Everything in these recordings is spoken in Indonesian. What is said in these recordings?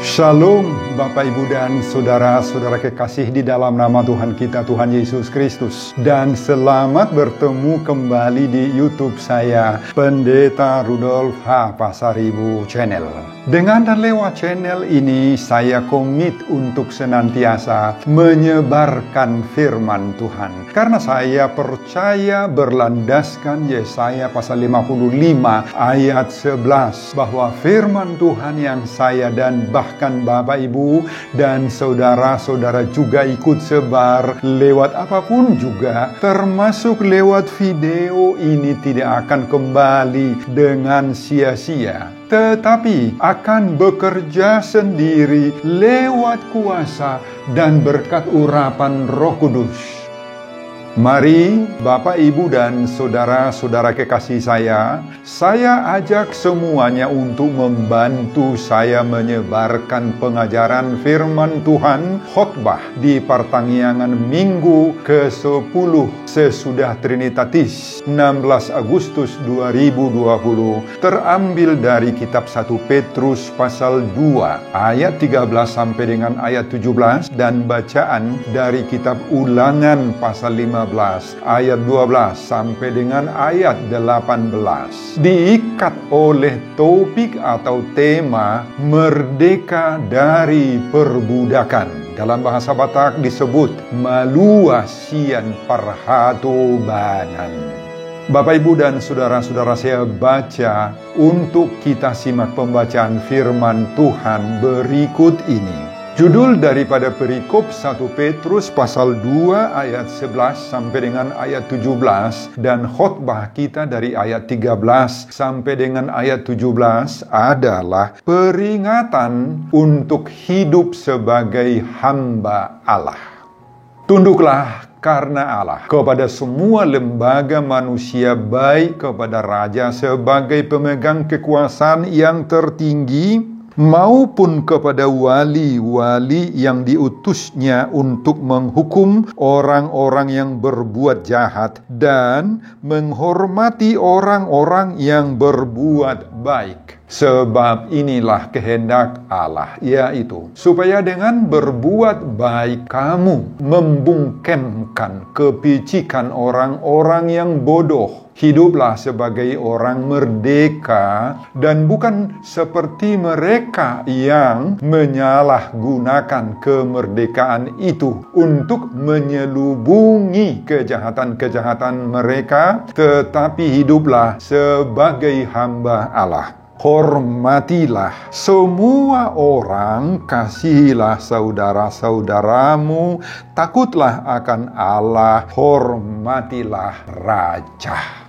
Shalom Bapak Ibu dan Saudara-saudara kekasih di dalam nama Tuhan kita, Tuhan Yesus Kristus. Dan selamat bertemu kembali di YouTube saya, Pendeta Rudolf H. Pasaribu Channel. Dengan dan lewat channel ini saya komit untuk senantiasa menyebarkan firman Tuhan. Karena saya percaya berlandaskan Yesaya pasal 55 ayat 11 bahwa firman Tuhan yang saya dan bahkan Bapak Ibu dan saudara-saudara juga ikut sebar lewat apapun juga, termasuk lewat video ini, tidak akan kembali dengan sia-sia, tetapi akan bekerja sendiri lewat kuasa dan berkat urapan Roh Kudus. Mari Bapak, Ibu, dan saudara-saudara kekasih saya ajak semuanya untuk membantu saya menyebarkan pengajaran firman Tuhan khotbah di pertanggiangan Minggu ke-10 sesudah Trinitatis 16 Agustus 2020, terambil dari kitab 1 Petrus pasal 2 ayat 13 sampai dengan ayat 17 dan bacaan dari kitab Ulangan pasal 15 ayat 12 sampai dengan ayat 18, diikat oleh topik atau tema merdeka dari perbudakan. Dalam bahasa Batak disebut malua sian parhatobanan. Bapak, Ibu, dan saudara-saudara, saya baca untuk kita simak pembacaan firman Tuhan berikut ini. Judul daripada perikop 1 Petrus pasal 2 ayat 11 sampai dengan ayat 17 dan khotbah kita dari ayat 13 sampai dengan ayat 17 adalah peringatan untuk hidup sebagai hamba Allah. Tunduklah karena Allah kepada semua lembaga manusia, baik kepada raja sebagai pemegang kekuasaan yang tertinggi, maupun kepada wali-wali yang diutusnya untuk menghukum orang-orang yang berbuat jahat dan menghormati orang-orang yang berbuat baik. Sebab inilah kehendak Allah, yaitu supaya dengan berbuat baik kamu membungkemkan kepicikan orang-orang yang bodoh. Hiduplah sebagai orang merdeka dan bukan seperti mereka yang menyalahgunakan kemerdekaan itu untuk menyelubungi kejahatan-kejahatan mereka, tetapi hiduplah sebagai hamba Allah. Hormatilah semua orang, kasihilah saudara-saudaramu, takutlah akan Allah, hormatilah raja.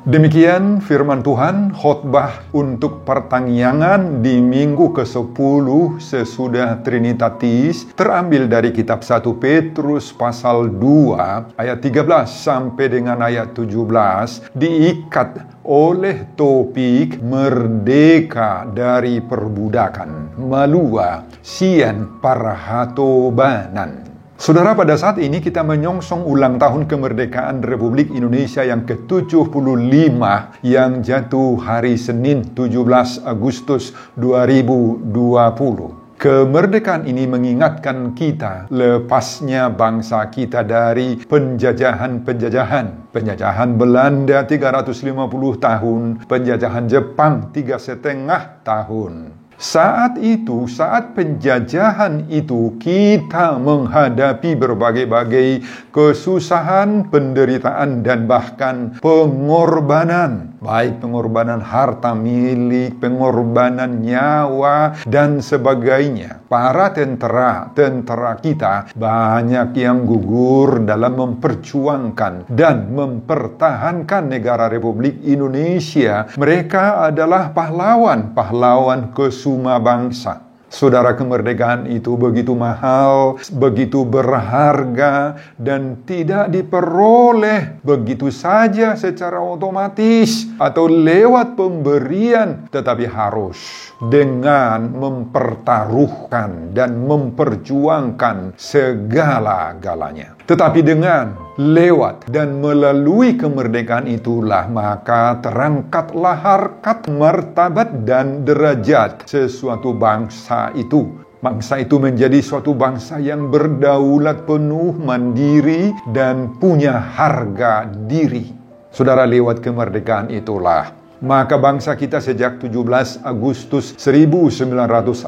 Demikian firman Tuhan khotbah untuk pertanggiangan di minggu ke-10 sesudah Trinitatis, terambil dari kitab 1 Petrus pasal 2 ayat 13 sampai dengan ayat 17, diikat oleh topik merdeka dari perbudakan, malua sian parhatobanan. Saudara, pada saat ini kita menyongsong ulang tahun kemerdekaan Republik Indonesia yang ke-75 yang jatuh hari Senin 17 Agustus 2020. Kemerdekaan ini mengingatkan kita lepasnya bangsa kita dari penjajahan Belanda 350 tahun, penjajahan Jepang 3,5 tahun. Saat penjajahan itu kita menghadapi berbagai-bagai kesusahan, penderitaan, dan bahkan pengorbanan. Baik pengorbanan harta milik, pengorbanan nyawa, dan sebagainya. Para tentara kita banyak yang gugur dalam memperjuangkan dan mempertahankan negara Republik Indonesia. Mereka adalah pahlawan kesuma bangsa. Saudara, kemerdekaan itu begitu mahal, begitu berharga, dan tidak diperoleh begitu saja secara otomatis atau lewat pemberian, tetapi harus dengan mempertaruhkan dan memperjuangkan segala-galanya. Tetapi dengan lewat dan melalui kemerdekaan itulah maka terangkatlah harkat, martabat dan derajat sesuatu bangsa itu. Bangsa itu menjadi suatu bangsa yang berdaulat penuh, mandiri, dan punya harga diri. Saudara, lewat kemerdekaan itulah maka bangsa kita sejak 17 Agustus 1945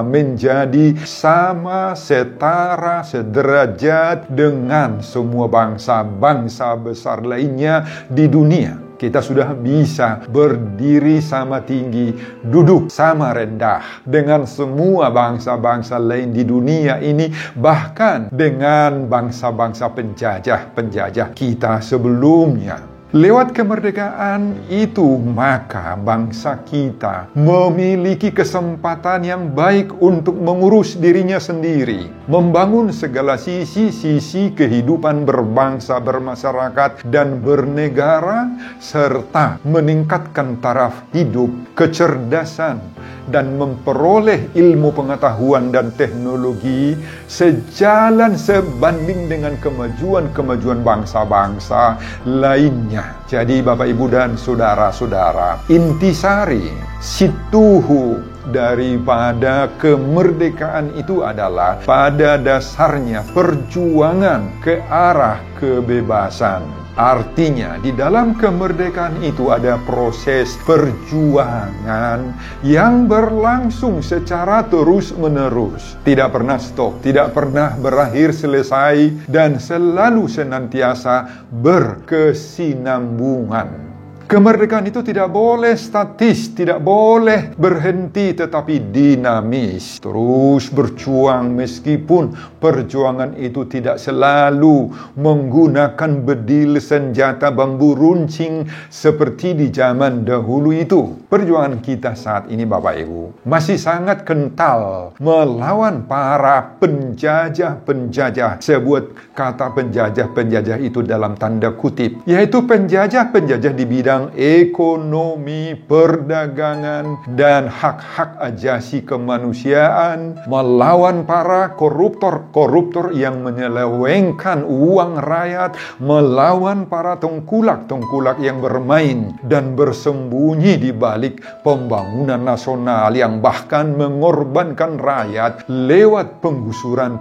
menjadi sama, setara, sederajat dengan semua bangsa-bangsa besar lainnya di dunia. Kita sudah bisa berdiri sama tinggi, duduk sama rendah dengan semua bangsa-bangsa lain di dunia ini, bahkan dengan bangsa-bangsa penjajah kita sebelumnya. Lewat kemerdekaan itu, maka bangsa kita memiliki kesempatan yang baik untuk mengurus dirinya sendiri, membangun segala sisi-sisi kehidupan berbangsa, bermasyarakat, dan bernegara, serta meningkatkan taraf hidup, kecerdasan, dan memperoleh ilmu pengetahuan dan teknologi sejalan sebanding dengan kemajuan-kemajuan bangsa-bangsa lainnya. Jadi Bapak, Ibu, dan saudara-saudara, intisari, situhu daripada kemerdekaan itu adalah pada dasarnya perjuangan ke arah kebebasan. Artinya, di dalam kemerdekaan itu ada proses perjuangan yang berlangsung secara terus-menerus. Tidak pernah stop, tidak pernah berakhir selesai, dan selalu senantiasa berkesinambungan. Kemerdekaan itu tidak boleh statis, tidak boleh berhenti, tetapi dinamis. Terus berjuang meskipun perjuangan itu tidak selalu menggunakan bedil, senjata, bambu runcing seperti di zaman dahulu itu. Perjuangan kita saat ini, Bapak Ibu, masih sangat kental melawan para penjajah-penjajah. Saya buat kata penjajah-penjajah itu dalam tanda kutip, yaitu penjajah-penjajah di bidang ekonomi, perdagangan, dan hak-hak ajasi kemanusiaan, melawan para koruptor yang menyelewengkan uang rakyat, melawan para tengkulak yang bermain dan bersembunyi di balik pembangunan nasional yang bahkan mengorbankan rakyat lewat penggusuran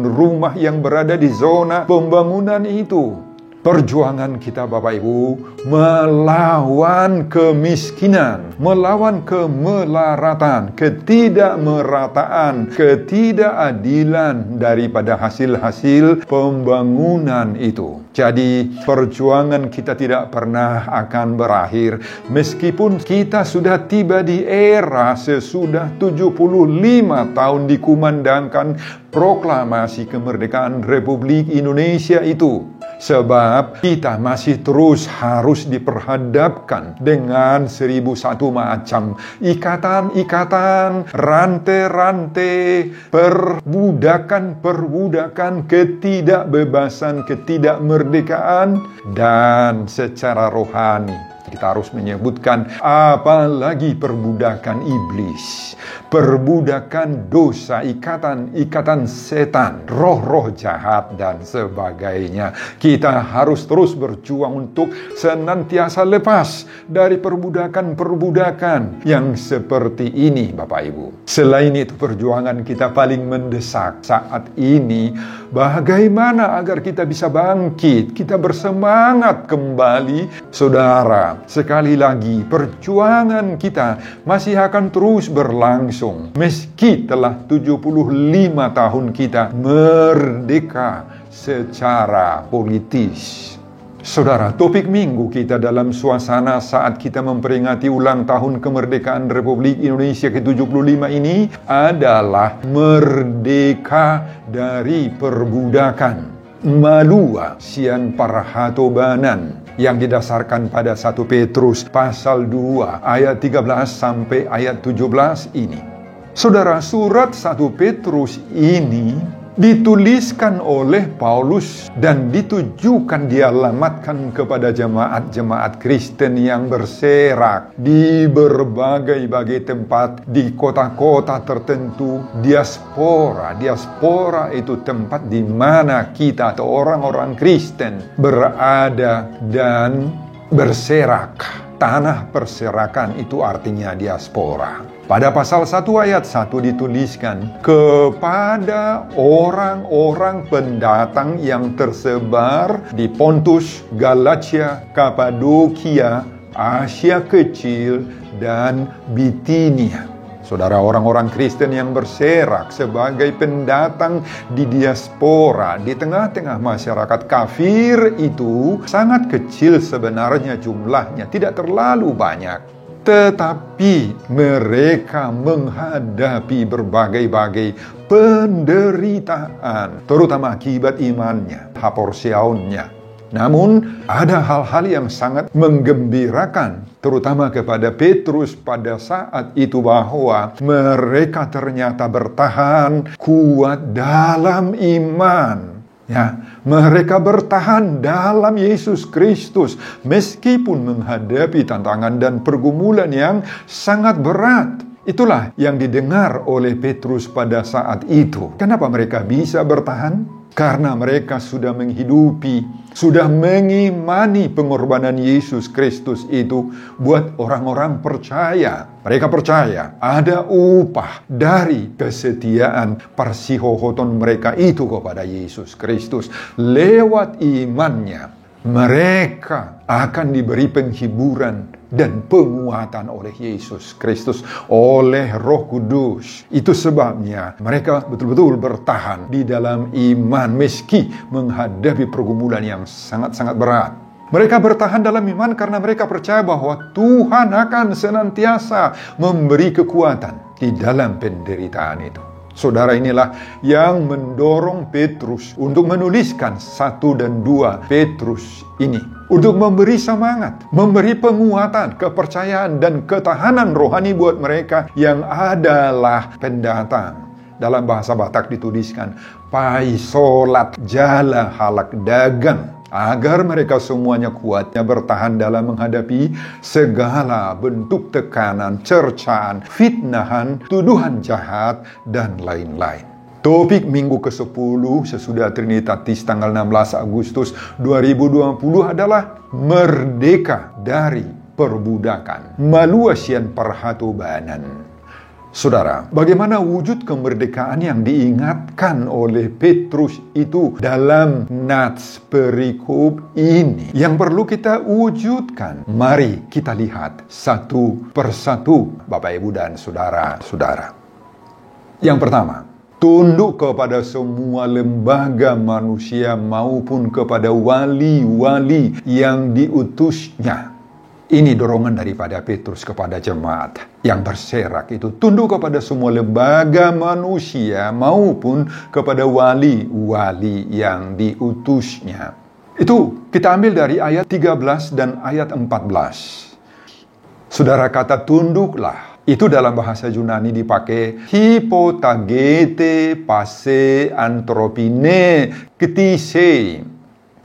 rumah yang berada di zona pembangunan itu. Perjuangan kita, Bapak Ibu, melawan kemiskinan, melawan kemelaratan, ketidakmerataan, ketidakadilan daripada hasil-hasil pembangunan itu. Jadi, perjuangan kita tidak pernah akan berakhir meskipun kita sudah tiba di era sesudah 75 tahun dikumandangkan proklamasi kemerdekaan Republik Indonesia itu. Sebab kita masih terus harus diperhadapkan dengan 1001 macam ikatan-ikatan, rantai-rantai, perbudakan, ketidakbebasan, ketidakmerdekaan, dan secara rohani kita harus menyebutkan apalagi perbudakan iblis, perbudakan dosa, ikatan setan, roh-roh jahat, dan sebagainya. Kita harus terus berjuang untuk senantiasa lepas dari perbudakan yang seperti ini, Bapak Ibu. Selain itu, perjuangan kita paling mendesak saat ini, bagaimana agar kita bisa bangkit, kita bersemangat kembali. Saudara, sekali lagi, perjuangan kita masih akan terus berlangsung meski telah 75 tahun kita merdeka secara politis. Saudara, topik minggu kita dalam suasana saat kita memperingati ulang tahun kemerdekaan Republik Indonesia ke-75 ini adalah merdeka dari perbudakan. Malua sian parhatobanan, yang didasarkan pada 1 Petrus pasal 2 ayat 13 sampai ayat 17 ini. Saudara, surat 1 Petrus ini dituliskan oleh Paulus dan ditujukan dialamatkan kepada jemaat-jemaat Kristen yang berserak di berbagai tempat, di kota-kota tertentu. Diaspora itu tempat di mana kita atau orang-orang Kristen berada dan berserak. Tanah perserakan itu artinya diaspora. Pada pasal 1 ayat 1 dituliskan, kepada orang-orang pendatang yang tersebar di Pontus, Galatia, Kapadokia, Asia Kecil, dan Bitinia. Saudara, orang-orang Kristen yang berserak sebagai pendatang di diaspora di tengah-tengah masyarakat kafir itu sangat kecil sebenarnya jumlahnya, tidak terlalu banyak. Tetapi mereka menghadapi berbagai penderitaan, terutama akibat imannya, haporsiaunnya. Namun ada hal-hal yang sangat menggembirakan, terutama kepada Petrus pada saat itu, bahwa mereka ternyata bertahan kuat dalam iman. Ya, mereka bertahan dalam Yesus Kristus meskipun menghadapi tantangan dan pergumulan yang sangat berat. Itulah yang didengar oleh Petrus pada saat itu. Kenapa mereka bisa bertahan? Karena mereka sudah menghidupi, sudah mengimani pengorbanan Yesus Kristus itu buat orang-orang percaya. Mereka percaya ada upah dari kesetiaan persihohoton mereka itu kepada Yesus Kristus. Lewat imannya, mereka akan diberi penghiburan dan penguatan oleh Yesus Kristus, oleh Roh Kudus. Itu sebabnya mereka betul-betul bertahan di dalam iman meski menghadapi pergumulan yang sangat-sangat berat. Mereka bertahan dalam iman karena mereka percaya bahwa Tuhan akan senantiasa memberi kekuatan di dalam penderitaan itu. Saudara, inilah yang mendorong Petrus untuk menuliskan 1 dan 2 Petrus ini. Untuk memberi semangat, memberi penguatan, kepercayaan, dan ketahanan rohani buat mereka yang adalah pendatang. Dalam bahasa Batak dituliskan, pai solat jala halak dagang. Agar mereka semuanya kuatnya bertahan dalam menghadapi segala bentuk tekanan, cercaan, fitnahan, tuduhan jahat, dan lain-lain. Topik minggu ke-10 sesudah Trinitatis tanggal 16 Agustus 2020 adalah merdeka dari perbudakan, maluasian perhatobanan. Saudara, bagaimana wujud kemerdekaan yang diingatkan oleh Petrus itu dalam nats perikop ini yang perlu kita wujudkan? Mari kita lihat satu persatu, Bapak, Ibu, dan saudara-saudara. Yang pertama, tunduk kepada semua lembaga manusia maupun kepada wali-wali yang diutusnya. Ini dorongan daripada Petrus kepada jemaat yang berserak itu. Tunduk kepada semua lembaga manusia maupun kepada wali-wali yang diutusnya. Itu kita ambil dari ayat 13 dan ayat 14. Saudara, kata tunduklah itu dalam bahasa Yunani dipakai hypotagete pase anthropine ketise.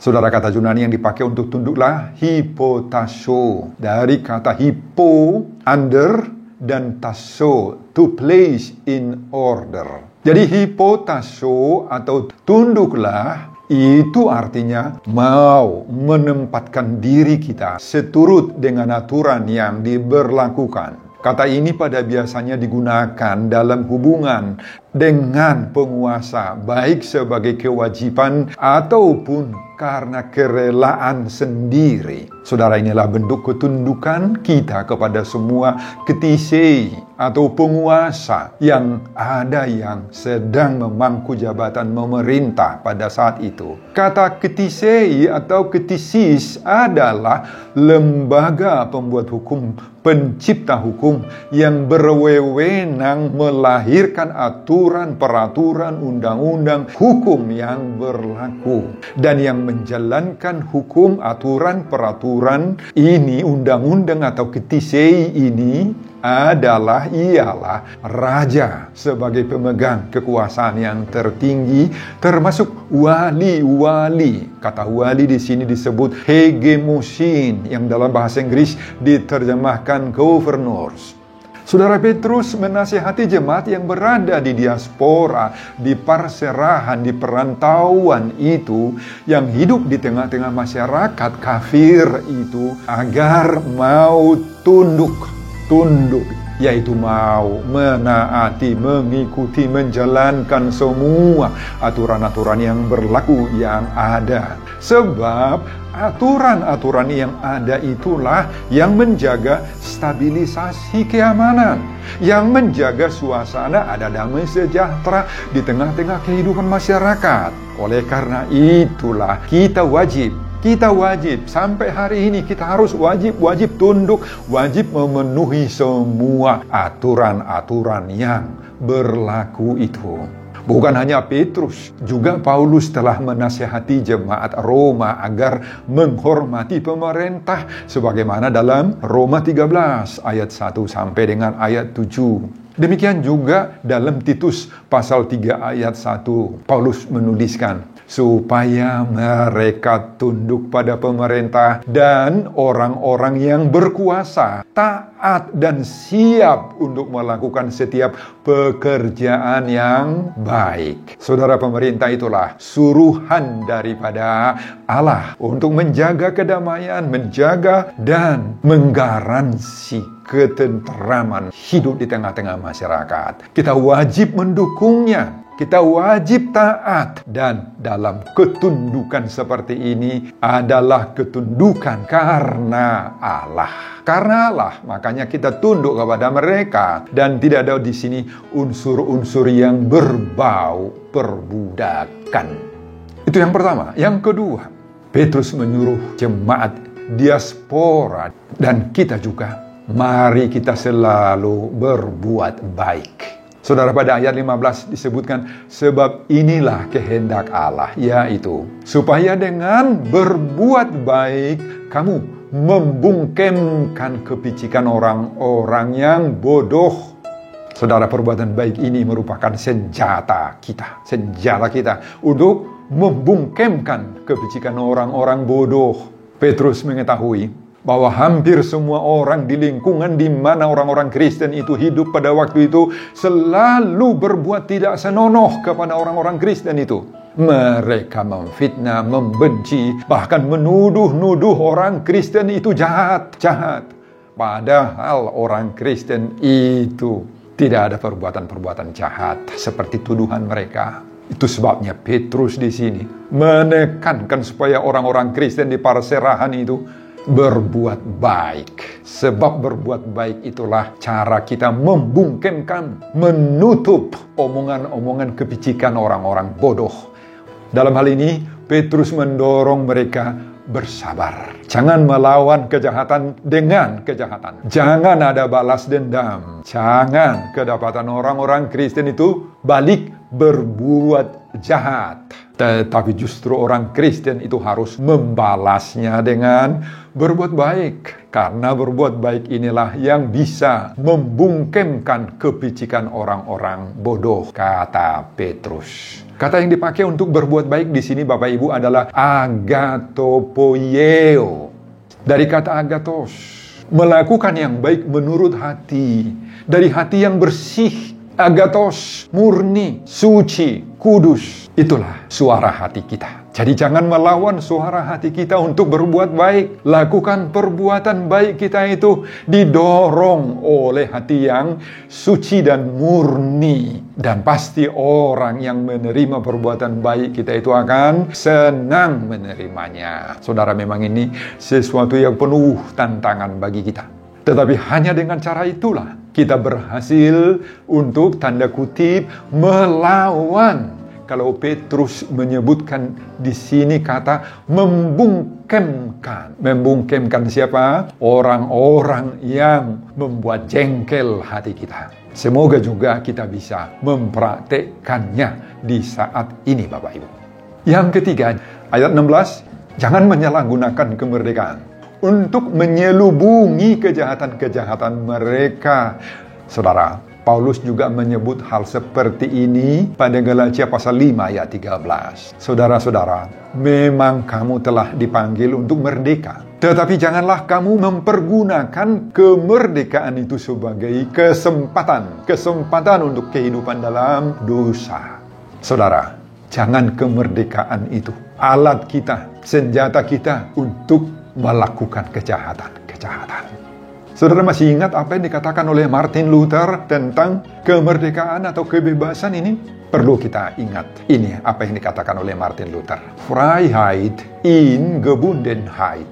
Saudara, kata Yunani yang dipakai untuk tunduklah hypotasso. Dari kata hypo, under, dan tasso, to place in order. Jadi hypotasso atau tunduklah itu artinya mau menempatkan diri kita seturut dengan aturan yang diberlakukan. Kata ini pada biasanya digunakan dalam hubungan dengan penguasa, baik sebagai kewajiban ataupun karena kerelaan sendiri. Saudara, inilah bentuk ketundukan kita kepada semua ketisei atau penguasa yang ada yang sedang memangku jabatan memerintah pada saat itu. Kata ketisei atau ketisis adalah lembaga pembuat hukum, pencipta hukum yang berwenang melahirkan aturan, peraturan, undang-undang, hukum yang berlaku. Dan yang menjalankan hukum, aturan, peraturan ini, undang-undang atau ketisei ini ialah raja sebagai pemegang kekuasaan yang tertinggi, termasuk wali-wali. Kata wali di sini disebut hegemosin, yang dalam bahasa Inggris diterjemahkan governors. Saudara Petrus menasihati jemaat yang berada di diaspora, di parserahan, di perantauan itu, yang hidup di tengah-tengah masyarakat kafir itu, agar mau tunduk, yaitu mau menaati, mengikuti, menjalankan semua aturan-aturan yang berlaku yang ada. Sebab aturan-aturan yang ada itulah yang menjaga stabilisasi keamanan, yang menjaga suasana ada damai sejahtera di tengah-tengah kehidupan masyarakat. Oleh karena itulah kita wajib sampai hari ini kita harus wajib tunduk, wajib memenuhi semua aturan-aturan yang berlaku itu. Bukan hanya Petrus, juga Paulus telah menasihati jemaat Roma agar menghormati pemerintah sebagaimana dalam Roma 13 ayat 1 sampai dengan ayat 7. Demikian juga dalam Titus pasal 3 ayat 1, Paulus menuliskan, supaya mereka tunduk pada pemerintah dan orang-orang yang berkuasa, taat dan siap untuk melakukan setiap pekerjaan yang baik. Saudara, pemerintah itulah suruhan daripada Allah untuk menjaga kedamaian, menjaga dan menggaransi ketenteraman hidup di tengah-tengah masyarakat. Kita wajib mendukungnya. Kita wajib taat, dan dalam ketundukan seperti ini adalah ketundukan karena Allah. Karena Allah, makanya kita tunduk kepada mereka, dan tidak ada di sini unsur-unsur yang berbau perbudakan. Itu yang pertama. Yang kedua, Petrus menyuruh jemaat diaspora dan kita juga, mari kita selalu berbuat baik. Saudara, pada ayat 15 disebutkan, sebab inilah kehendak Allah, yaitu supaya dengan berbuat baik kamu membungkemkan kepicikan orang-orang yang bodoh. Saudara, perbuatan baik ini merupakan senjata kita untuk membungkemkan kepicikan orang-orang bodoh. Petrus mengetahui bahwa hampir semua orang di lingkungan di mana orang-orang Kristen itu hidup pada waktu itu selalu berbuat tidak senonoh kepada orang-orang Kristen itu. Mereka memfitnah, membenci, bahkan menuduh-nuduh orang Kristen itu jahat. Padahal orang Kristen itu tidak ada perbuatan-perbuatan jahat seperti tuduhan mereka. Itu sebabnya Petrus di sini menekankan supaya orang-orang Kristen di parserahan itu berbuat baik. Sebab berbuat baik itulah cara kita membungkemkan, menutup omongan-omongan kepicikan orang-orang bodoh. Dalam hal ini, Petrus mendorong mereka bersabar. Jangan melawan kejahatan dengan kejahatan. Jangan ada balas dendam. Jangan kedapatan orang-orang Kristen itu balik berbuat jahat. Tetapi justru orang Kristen itu harus membalasnya dengan berbuat baik. Karena berbuat baik inilah yang bisa membungkemkan kepicikan orang-orang bodoh, kata Petrus. Kata yang dipakai untuk berbuat baik di sini, Bapak Ibu, adalah agatopoieo. Dari kata agatos, melakukan yang baik menurut hati, dari hati yang bersih. Agatos, murni, suci, kudus. Itulah suara hati kita. Jadi jangan melawan suara hati kita untuk berbuat baik. Lakukan perbuatan baik kita itu didorong oleh hati yang suci dan murni. Dan pasti orang yang menerima perbuatan baik kita itu akan senang menerimanya. Saudara, memang ini sesuatu yang penuh tantangan bagi kita. Tetapi hanya dengan cara itulah kita berhasil untuk tanda kutip melawan. Kalau Petrus menyebutkan di sini kata membungkemkan. Membungkemkan siapa? Orang-orang yang membuat jengkel hati kita. Semoga juga kita bisa mempraktekkannya di saat ini, Bapak Ibu. Yang ketiga, ayat 16, jangan menyalahgunakan kemerdekaan untuk menyelubungi kejahatan-kejahatan mereka. Saudara, Paulus juga menyebut hal seperti ini pada Galatia pasal 5 ayat 13. Saudara-saudara, memang kamu telah dipanggil untuk merdeka. Tetapi janganlah kamu mempergunakan kemerdekaan itu sebagai kesempatan untuk kehidupan dalam dosa. Saudara, jangan kemerdekaan itu alat kita, senjata kita untuk melakukan kejahatan. Saudara masih ingat apa yang dikatakan oleh Martin Luther tentang kemerdekaan atau kebebasan ini? Perlu kita ingat. Ini apa yang dikatakan oleh Martin Luther. Freiheit in Gebundenheit.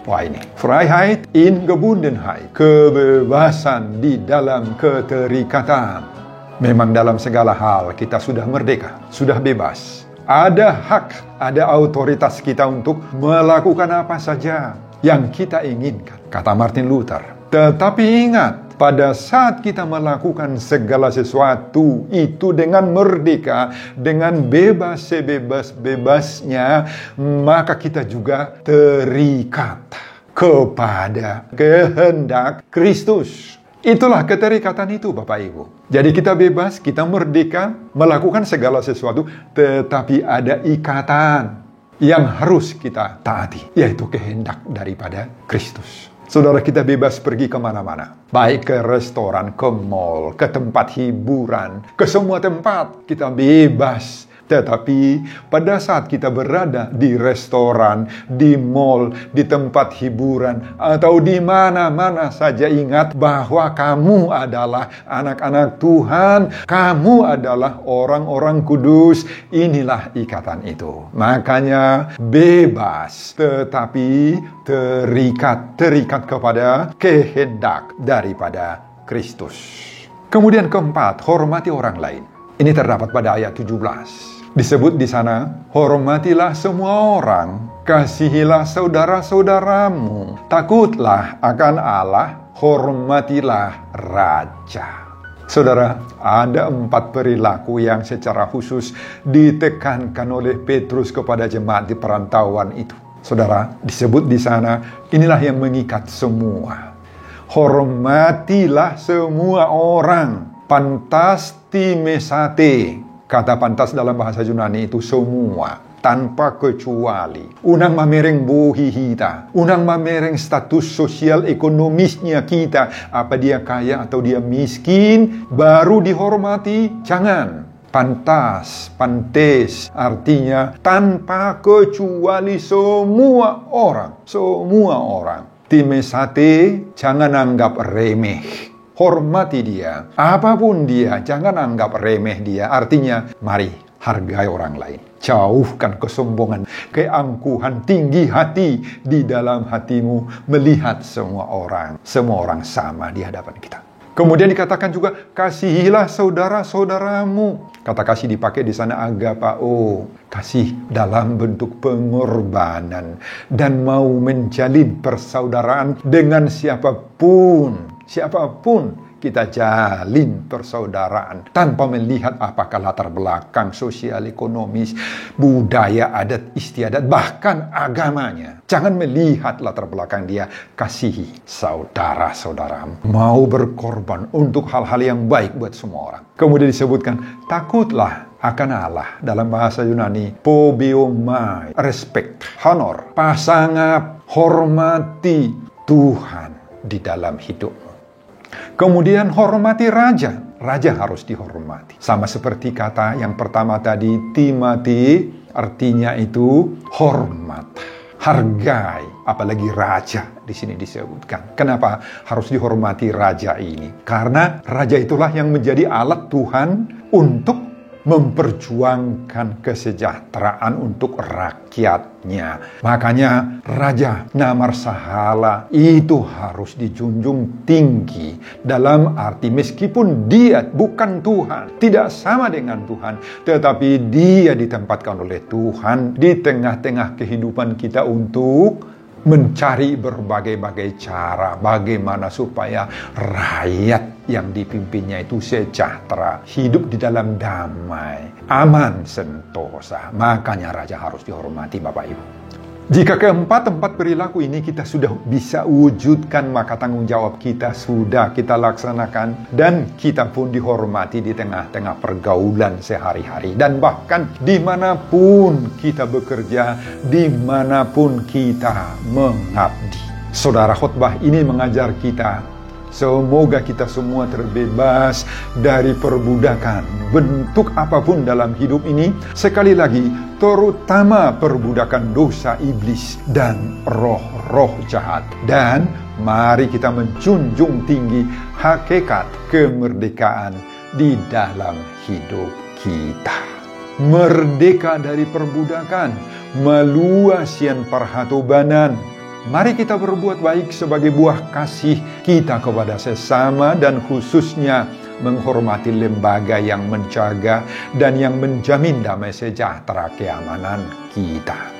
Wah ini. Freiheit in Gebundenheit. Kebebasan di dalam keterikatan. Memang dalam segala hal kita sudah merdeka, sudah bebas. Ada hak, ada otoritas kita untuk melakukan apa saja yang kita inginkan, kata Martin Luther. Tetapi ingat, pada saat kita melakukan segala sesuatu itu dengan merdeka, dengan bebas sebebas-bebasnya, maka kita juga terikat kepada kehendak Kristus. Itulah keterikatan itu, Bapak Ibu. Jadi kita bebas, kita merdeka, melakukan segala sesuatu, tetapi ada ikatan yang harus kita taati, yaitu kehendak daripada Kristus. Saudara, kita bebas pergi kemana-mana. Baik ke restoran, ke mall, ke tempat hiburan, ke semua tempat kita bebas. Tetapi pada saat kita berada di restoran, di mall, di tempat hiburan, atau di mana-mana saja, ingat bahwa kamu adalah anak-anak Tuhan. Kamu adalah orang-orang kudus. Inilah ikatan itu. Makanya bebas, tetapi terikat kepada kehendak daripada Kristus. Kemudian keempat, hormati orang lain. Ini terdapat pada ayat 17. Disebut di sana, hormatilah semua orang, kasihilah saudara-saudaramu, takutlah akan Allah, hormatilah raja. Saudara, ada 4 perilaku yang secara khusus ditekankan oleh Petrus kepada jemaat di perantauan itu. Saudara, disebut di sana, inilah yang mengikat semua. Hormatilah semua orang, pantasti mesate. Kata pantas dalam bahasa Yunani itu semua, tanpa kecuali. Unang mamereng buhi kita, unang mamereng status sosial ekonomisnya kita, apa dia kaya atau dia miskin, baru dihormati. Jangan. Pantas, pantes, artinya tanpa kecuali semua orang. Timesate, jangan anggap remeh. Hormati dia, apapun dia, jangan anggap remeh dia. Artinya, mari hargai orang lain. Jauhkan kesombongan, keangkuhan, tinggi hati di dalam hatimu, melihat semua orang sama di hadapan kita. Kemudian dikatakan juga, kasihilah saudara-saudaramu. Kata kasih dipakai di sana agapao, kasih dalam bentuk pengorbanan dan mau menjalin persaudaraan dengan siapapun kita jalin persaudaraan tanpa melihat apakah latar belakang sosial, ekonomis, budaya, adat istiadat, bahkan agamanya. Jangan melihat latar belakang dia. Kasihi saudara-saudaramu. Mau berkorban untuk hal-hal yang baik buat semua orang. Kemudian disebutkan, takutlah akan Allah. Dalam bahasa Yunani, pobiomai, respect, honor, pasangap, hormati Tuhan di dalam hidupmu. Kemudian hormati raja. Raja harus dihormati. Sama seperti kata yang pertama tadi, timati, artinya itu hormat, hargai, apalagi raja di sini disebutkan. Kenapa harus dihormati raja ini? Karena raja itulah yang menjadi alat Tuhan untuk memperjuangkan kesejahteraan untuk rakyatnya. Makanya Raja Namarsahala itu harus dijunjung tinggi. Dalam arti meskipun dia bukan Tuhan, tidak sama dengan Tuhan, tetapi dia ditempatkan oleh Tuhan di tengah-tengah kehidupan kita untuk mencari berbagai-bagai cara bagaimana supaya rakyat yang dipimpinnya itu sejahtera, hidup di dalam damai, aman, sentosa. Makanya raja harus dihormati, Bapak Ibu. Jika keempat perilaku ini kita sudah bisa wujudkan, maka tanggung jawab kita sudah kita laksanakan, dan kita pun dihormati di tengah-tengah pergaulan sehari-hari, dan bahkan dimanapun kita bekerja, dimanapun kita mengabdi. Saudara, khotbah ini mengajar kita, semoga kita semua terbebas dari perbudakan bentuk apapun dalam hidup ini. Sekali lagi, terutama perbudakan dosa iblis dan roh-roh jahat. Dan mari kita menjunjung tinggi hakikat kemerdekaan di dalam hidup kita. Merdeka dari perbudakan, meluasian perhatobanan. Mari kita berbuat baik sebagai buah kasih kita kepada sesama, dan khususnya menghormati lembaga yang menjaga dan yang menjamin damai sejahtera keamanan kita.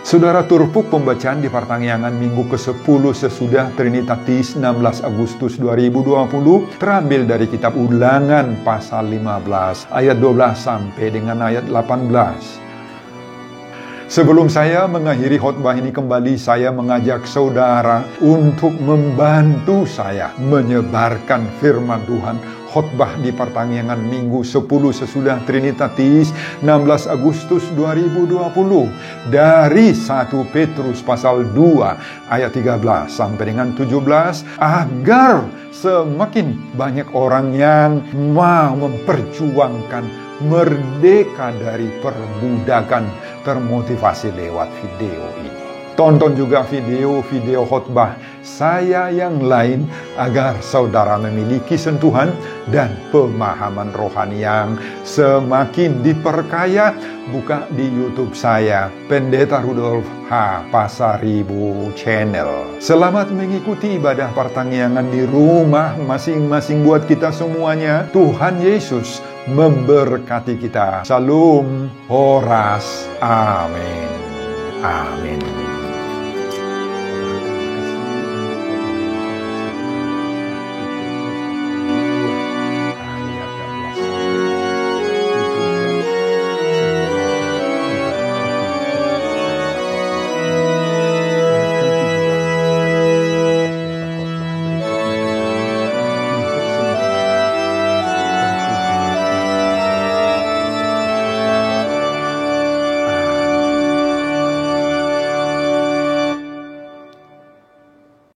Saudara, turpuk pembacaan di pertangyangan minggu ke-10 sesudah Trinitatis 16 Agustus 2020 terambil dari kitab Ulangan pasal 15 ayat 12 sampai dengan ayat 18. Sebelum saya mengakhiri khotbah ini kembali, saya mengajak saudara untuk membantu saya menyebarkan firman Tuhan. Khotbah di pertangyangan minggu 10 sesudah Trinitatis 16 Agustus 2020 dari 1 Petrus pasal 2 ayat 13 sampai dengan 17, agar semakin banyak orang yang mau memperjuangkan merdeka dari perbudakan termotivasi lewat video ini. Tonton juga video-video khotbah saya yang lain agar saudara memiliki sentuhan dan pemahaman rohani yang semakin diperkaya. Buka di YouTube saya, Pendeta Rudolf H. Pasaribu Channel. Selamat mengikuti ibadah pertangyangan di rumah masing-masing buat kita semuanya. Tuhan Yesus memberkati kita. Shalom, Horas, Amin. Amin.